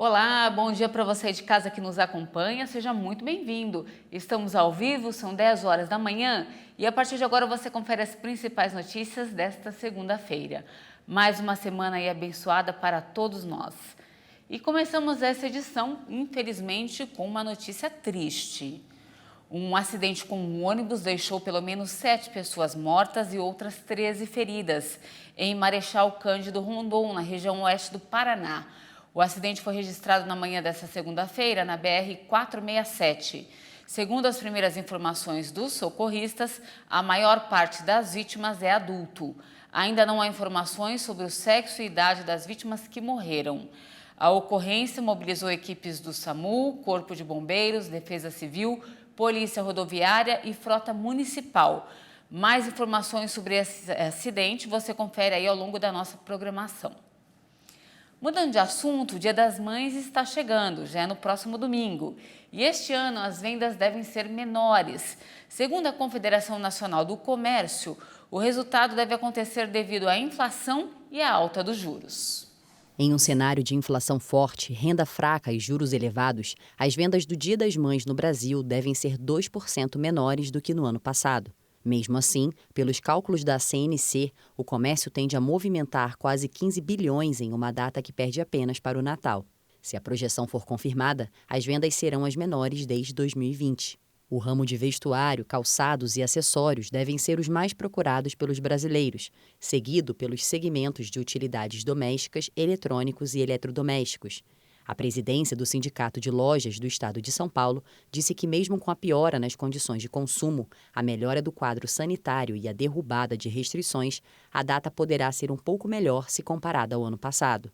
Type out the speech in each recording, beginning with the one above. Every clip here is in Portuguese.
Olá, bom dia para você de casa que nos acompanha, seja muito bem-vindo. Estamos ao vivo, são 10 horas da manhã e a partir de agora você confere as principais notícias desta segunda-feira. Mais uma semana aí abençoada para todos nós. E começamos essa edição, infelizmente, com uma notícia triste. Um acidente com um ônibus deixou pelo menos 7 pessoas mortas e outras 13 feridas em Marechal Cândido Rondon, na região oeste do Paraná. O acidente foi registrado na manhã desta segunda-feira na BR-467. Segundo as primeiras informações dos socorristas, a maior parte das vítimas é adulto. Ainda não há informações sobre o sexo e idade das vítimas que morreram. A ocorrência mobilizou equipes do SAMU, Corpo de Bombeiros, Defesa Civil, Polícia Rodoviária e Frota Municipal. Mais informações sobre esse acidente você confere aí ao longo da nossa programação. Mudando de assunto, o Dia das Mães está chegando, já é no próximo domingo. E este ano as vendas devem ser menores. Segundo a Confederação Nacional do Comércio, o resultado deve acontecer devido à inflação e à alta dos juros. Em um cenário de inflação forte, renda fraca e juros elevados, as vendas do Dia das Mães no Brasil devem ser 2% menores do que no ano passado. Mesmo assim, pelos cálculos da CNC, o comércio tende a movimentar quase 15 bilhões em uma data que perde apenas para o Natal. Se a projeção for confirmada, as vendas serão as menores desde 2020. O ramo de vestuário, calçados e acessórios devem ser os mais procurados pelos brasileiros, seguido pelos segmentos de utilidades domésticas, eletrônicos e eletrodomésticos. A presidência do Sindicato de Lojas do Estado de São Paulo disse que mesmo com a piora nas condições de consumo, a melhora do quadro sanitário e a derrubada de restrições, a data poderá ser um pouco melhor se comparada ao ano passado.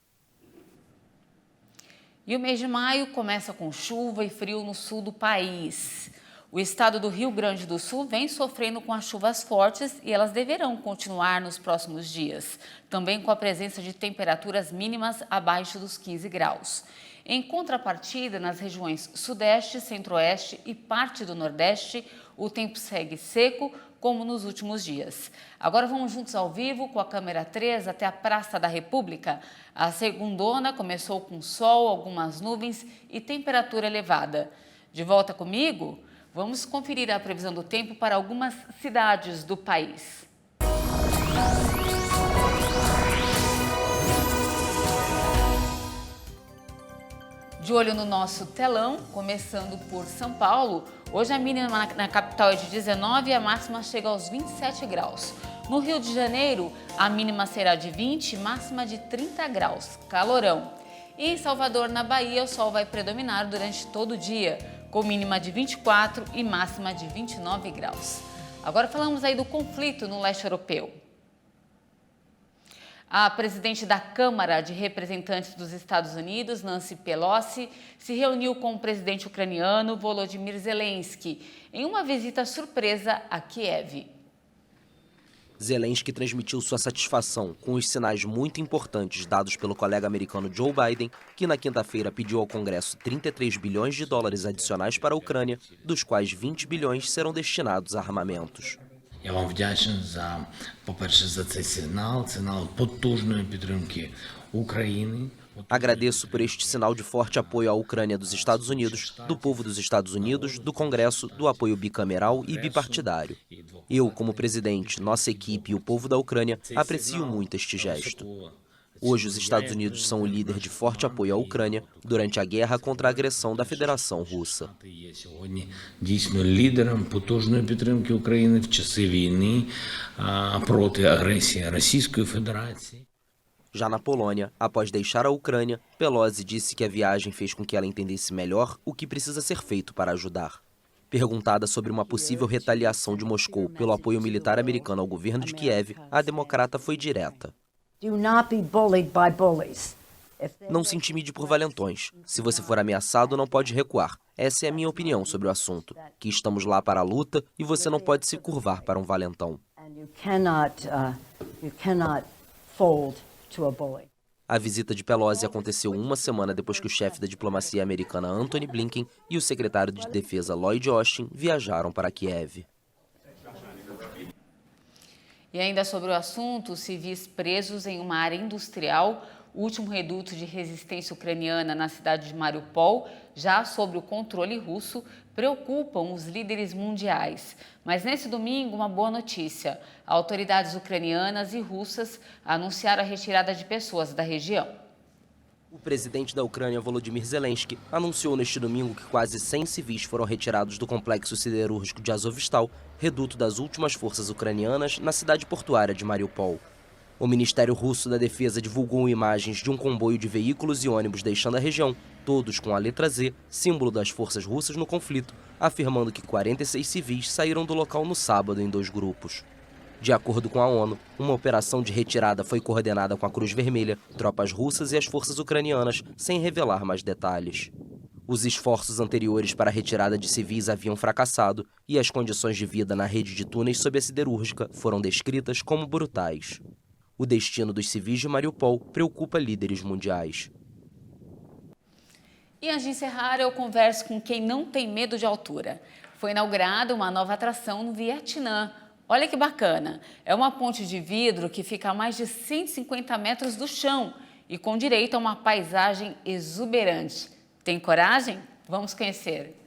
E o mês de maio começa com chuva e frio no sul do país. O estado do Rio Grande do Sul vem sofrendo com as chuvas fortes e elas deverão continuar nos próximos dias, também com a presença de temperaturas mínimas abaixo dos 15 graus. Em contrapartida, nas regiões Sudeste, Centro-Oeste e parte do Nordeste, o tempo segue seco, como nos últimos dias. Agora vamos juntos ao vivo com a câmera 3 até a Praça da República. A segundona começou com sol, algumas nuvens e temperatura elevada. De volta comigo? Vamos conferir a previsão do tempo para algumas cidades do país. De olho no nosso telão, começando por São Paulo, hoje a mínima na capital é de 19 e a máxima chega aos 27 graus. No Rio de Janeiro, a mínima será de 20 e máxima de 30 graus, calorão. E em Salvador, na Bahia, o sol vai predominar durante todo o dia, com mínima de 24 e máxima de 29 graus. Agora falamos aí do conflito no leste europeu. A presidente da Câmara de Representantes dos Estados Unidos, Nancy Pelosi, se reuniu com o presidente ucraniano Volodymyr Zelensky em uma visita surpresa a Kiev. Zelensky transmitiu sua satisfação com os sinais muito importantes dados pelo colega americano Joe Biden, que na quinta-feira pediu ao Congresso 33 bilhões de dólares adicionais para a Ucrânia, dos quais 20 bilhões serão destinados a armamentos. Я вам вдячний за, по-перше, за цей сигнал потужної підтримки України. Agradeço por este sinal de forte apoio à Ucrânia dos Estados Unidos, do povo dos Estados Unidos, do Congresso, do apoio bicameral e bipartidário. Eu, como presidente, nossa equipe e o povo da Ucrânia aprecio muito este gesto. Hoje, os Estados Unidos são o líder de forte apoio à Ucrânia durante a guerra contra a agressão da Federação Russa. Сьогодні дійсно лідером потужної підтримки України в часи війни проти агресії Російської Федерації. Já na Polônia, após deixar a Ucrânia, Pelosi disse que a viagem fez com que ela entendesse melhor o que precisa ser feito para ajudar. Perguntada sobre uma possível retaliação de Moscou pelo apoio militar americano ao governo de Kiev, a democrata foi direta. Não se intimide por valentões. Se você for ameaçado, não pode recuar. Essa é a minha opinião sobre o assunto. Que estamos lá para a luta e você não pode se curvar para um valentão. A visita de Pelosi aconteceu uma semana depois que o chefe da diplomacia americana Antony Blinken e o secretário de Defesa Lloyd Austin viajaram para Kiev. E ainda sobre o assunto, civis presos em uma área industrial, o último reduto de resistência ucraniana na cidade de Mariupol, já sob o controle russo, preocupam os líderes mundiais. Mas nesse domingo, uma boa notícia. Autoridades ucranianas e russas anunciaram a retirada de pessoas da região. O presidente da Ucrânia, Volodymyr Zelensky, anunciou neste domingo que quase 100 civis foram retirados do complexo siderúrgico de Azovstal, reduto das últimas forças ucranianas, na cidade portuária de Mariupol. O Ministério Russo da Defesa divulgou imagens de um comboio de veículos e ônibus deixando a região, todos com a letra Z, símbolo das forças russas no conflito, afirmando que 46 civis saíram do local no sábado em 2 grupos. De acordo com a ONU, uma operação de retirada foi coordenada com a Cruz Vermelha, tropas russas e as forças ucranianas, sem revelar mais detalhes. Os esforços anteriores para a retirada de civis haviam fracassado e as condições de vida na rede de túneis sob a siderúrgica foram descritas como brutais. O destino dos civis de Mariupol preocupa líderes mundiais. E antes de encerrar, eu converso com quem não tem medo de altura. Foi inaugurada uma nova atração no Vietnã. Olha que bacana, é uma ponte de vidro que fica a mais de 150 metros do chão e com direito a uma paisagem exuberante. Tem coragem? Vamos conhecer.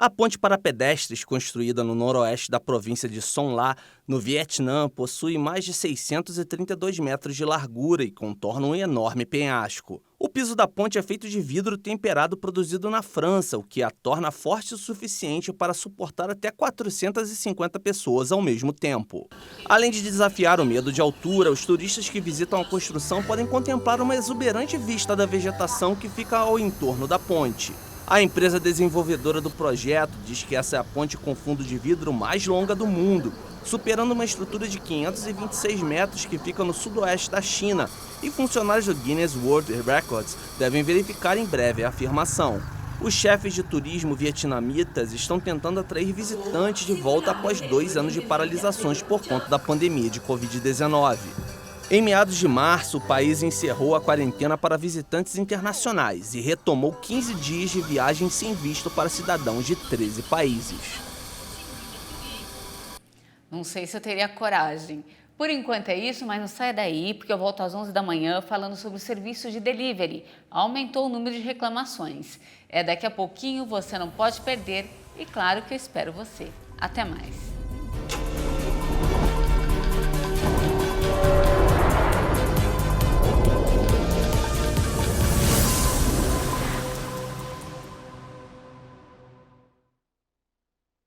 A ponte para pedestres, construída no noroeste da província de Son La, no Vietnã, possui mais de 632 metros de largura e contorna um enorme penhasco. O piso da ponte é feito de vidro temperado produzido na França, o que a torna forte o suficiente para suportar até 450 pessoas ao mesmo tempo. Além de desafiar o medo de altura, os turistas que visitam a construção podem contemplar uma exuberante vista da vegetação que fica ao entorno da ponte. A empresa desenvolvedora do projeto diz que essa é a ponte com fundo de vidro mais longa do mundo, superando uma estrutura de 526 metros que fica no sudoeste da China, e funcionários do Guinness World Records devem verificar em breve a afirmação. Os chefes de turismo vietnamitas estão tentando atrair visitantes de volta após 2 anos de paralisações por conta da pandemia de Covid-19. Em meados de março, o país encerrou a quarentena para visitantes internacionais e retomou 15 dias de viagem sem visto para cidadãos de 13 países. Não sei se eu teria coragem. Por enquanto é isso, mas não saia daí, porque eu volto às 11 da manhã falando sobre o serviço de delivery. Aumentou o número de reclamações. É daqui a pouquinho, você não pode perder. E claro que eu espero você. Até mais.